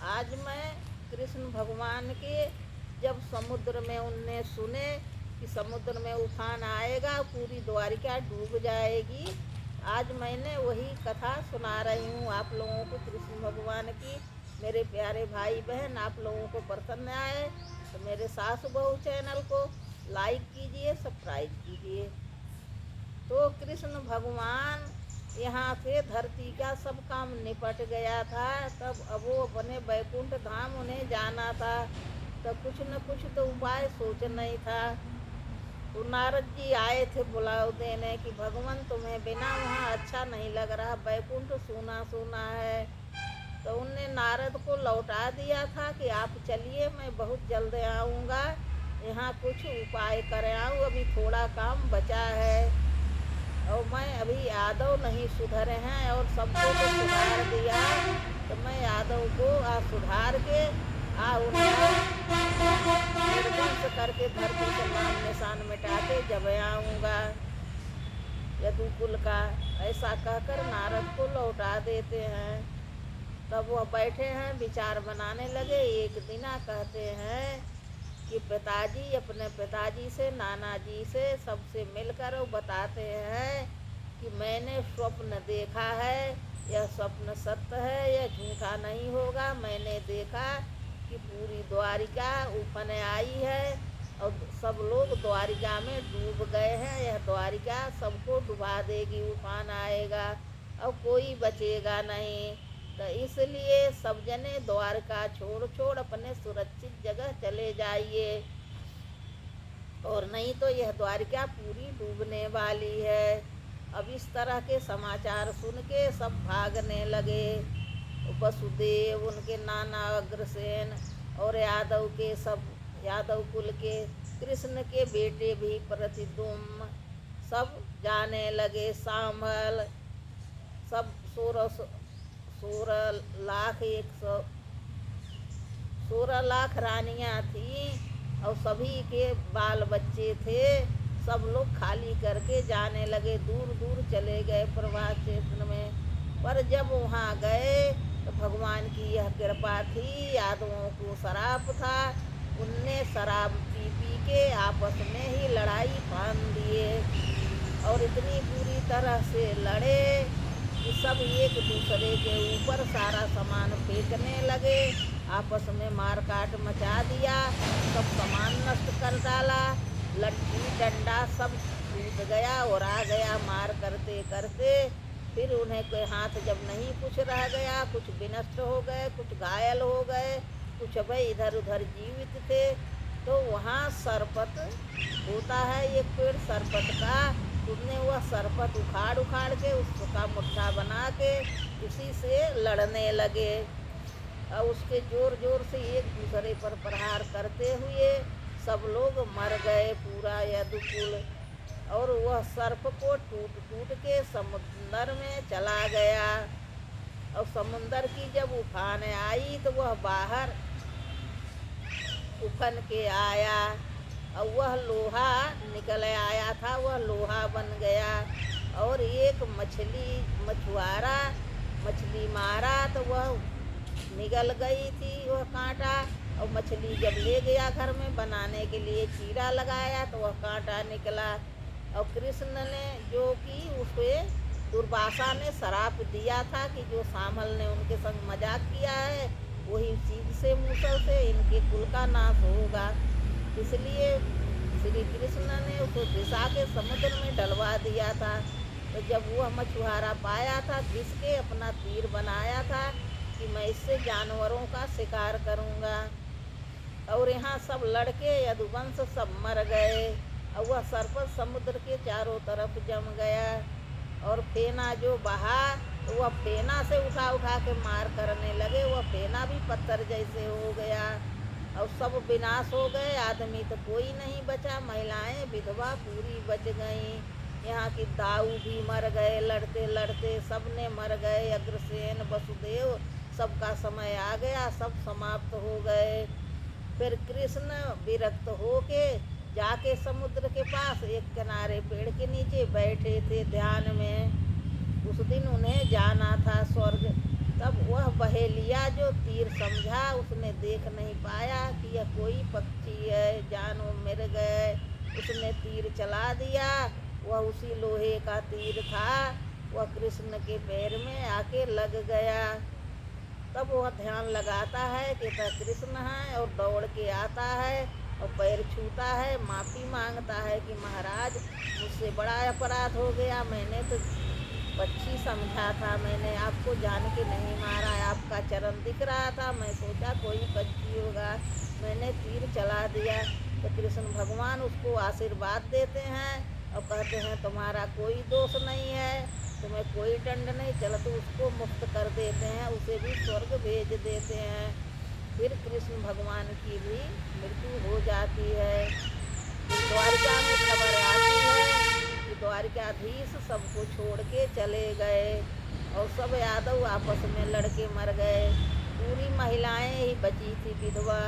आज मैं कृष्ण भगवान के जब समुद्र में उनने सुने कि समुद्र में उफान आएगा, पूरी द्वारिका डूब जाएगी, आज मैंने वही कथा सुना रही हूँ आप लोगों को कृष्ण भगवान की। मेरे प्यारे भाई बहन, आप लोगों को पसंद आए तो मेरे सास बहू चैनल को लाइक कीजिए, सब्सक्राइब कीजिए। तो कृष्ण भगवान यहाँ से धरती का सब काम निपट गया था, तब अब वो अपने बैकुंठ धाम उन्हें जाना था, तो कुछ न कुछ तो उपाय सोचना ही था। तो नारद जी आए थे बुलाव देने कि भगवान तुम्हें बिना वहाँ अच्छा नहीं लग रहा, बैकुंठ सूना सूना है। तो उनने नारद को लौटा दिया था कि आप चलिए, मैं बहुत जल्द आऊँगा, यहाँ कुछ उपाय कर आऊँ, अभी थोड़ा काम बचा है और मैं अभी यादव नहीं सुधरे हैं और सबको तो सुधार दिया, तो मैं यादव को सुधार के उनका निर्वंश करके धरती से नाम निशान मिटा के जब आऊँगा यदुकुल का, ऐसा कहकर नारद को लौटा देते हैं। तब वह बैठे हैं विचार बनाने लगे। एक दिना कहते हैं कि पिताजी अपने पिताजी से, नाना जी से, सबसे मिलकर वो बताते हैं कि मैंने स्वप्न देखा है, यह स्वप्न सत्य है, यह झूठा नहीं होगा। मैंने देखा कि पूरी द्वारिका उफन आई है और सब लोग द्वारिका में डूब गए हैं, यह द्वारिका सबको डुबा देगी, उफान आएगा और कोई बचेगा नहीं। तो इसलिए सब जने द्वारका छोड़ छोड़ अपने सुरक्षित जगह चले जाइए, और नहीं तो यह द्वारिका पूरी डूबने वाली है। अब इस तरह के समाचार सुन के सब भागने लगे। वसुदेव, उनके नाना अग्रसेन और यादव के सब, यादव कुल के कृष्ण के बेटे भी प्रतिद्युम्न सब जाने लगे। सांभल सब 16 लाख रानियाँ थीं और सभी के बाल बच्चे थे। सब लोग खाली करके जाने लगे, दूर दूर चले गए प्रवास क्षेत्र में। पर जब वहाँ गए तो भगवान की यह कृपा थी, यादवों को शराब था, उनने शराब पी पी के आपस में ही लड़ाई बांध दिए और इतनी बुरी तरह से लड़े कि सब एक दूसरे के ऊपर सारा सामान फेंकने लगे, आपस में मार काट मचा दिया, सब सामान नष्ट कर डाला, लट्ठी डंडा सब टूट गया और आ गया मार करते करते। फिर उन्हें कोई हाथ जब नहीं कुछ रह गया, कुछ विनष्ट हो गए, कुछ घायल हो गए, कुछ भाई इधर उधर जीवित थे, तो वहाँ सरपत होता है एक पेड़ सरपत का, तुमने वह सरपत उखाड़ उखाड़ के उसका मुट्ठा बना के उसी से लड़ने लगे और उसके जोर जोर से एक दूसरे पर प्रहार करते हुए सब लोग मर गए, पूरा यदुकुल। और वह सर्प को टूट टूट के समुद्र में चला गया और समुद्र की जब उफान आई तो वह बाहर उफन के आया और वह लोहा निकल आया था, वह लोहा बन गया। और एक मछुआरा मछली मारा तो वह निगल गई थी वह कांटा, और मछली जब ले गया घर में बनाने के लिए चीरा लगाया तो वह कांटा निकला। और कृष्ण ने जो कि उसे दुर्वासा ने श्राप दिया था कि जो सांभल ने उनके संग मजाक किया है वही चीज से, मूसल से इनके कुल का नाश होगा। इसलिए श्री कृष्ण ने उसको दिशा के समुद्र में डलवा दिया था। तो जब वह मछुआरा पाया था, घिस के अपना तीर बनाया था कि मैं इससे जानवरों का शिकार करूँगा। और यहाँ सब लड़के यदुवंश सब मर गए और वह सर्प समुद्र के चारों तरफ जम गया। और फेना जो बहा तो वह फेना से उठा उठा के मार करने लगे, वह फेना भी पत्थर जैसे हो गया और सब विनाश हो गए। आदमी तो कोई नहीं बचा, महिलाएं विधवा पूरी बच गईं। यहाँ की दाऊ भी मर गए, लड़ते लड़ते सब ने मर गए। अग्रसेन, वसुदेव, सबका समय आ गया, सब समाप्त हो गए। फिर कृष्ण विरक्त होके जाके समुद्र के पास एक किनारे पेड़ के नीचे बैठे थे ध्यान में। उस दिन उन्हें जाना था स्वर्ग, तब वह बहेलिया जो तीर समझा उसने देख नहीं पाया कि यह कोई पक्षी है, जानो मृग है। उसने तीर चला दिया, वह उसी लोहे का तीर था, वह कृष्ण के पैर में आके लग गया। तब वह ध्यान लगाता है कि वह कृष्ण है और दौड़ के आता है और पैर छूता है, माफ़ी मांगता है कि महाराज मुझसे बड़ा अपराध हो गया, मैंने तो पक्षी समझा था, मैंने आपको जान के नहीं मारा, आपका चरण दिख रहा था, मैं सोचा कोई पक्षी होगा, मैंने तीर चला दिया। तो कृष्ण भगवान उसको आशीर्वाद देते हैं और कहते हैं तुम्हारा कोई दोष नहीं है, तुम्हें कोई दंड नहीं, चलो तो उसको मुक्त कर देते हैं, उसे भी स्वर्ग भेज देते हैं। फिर कृष्ण भगवान की भी मृत्यु हो जाती है। फिर द्वारिका में खबर आती है कि द्वारिकाधीश सबको छोड़ के चले गए और सब यादव आपस में लड़के मर गए। पूरी महिलाएं ही बची थी विधवा,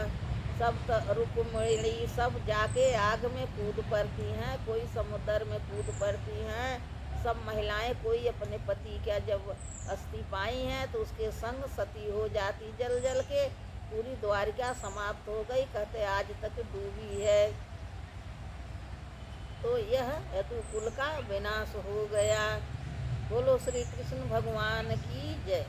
सब रुक्मिणी सब जाके आग में कूद पड़ती हैं, कोई समुद्र में कूद पड़ती हैं। सब महिलाएं कोई अपने पति का जब अस्थि पाई हैं तो उसके संग सती हो जाती जल जल के। पूरी द्वारिका समाप्त हो गई, कहते आज तक डूबी है। तो यह यदुकुल का विनाश हो गया। बोलो श्री कृष्ण भगवान की जय।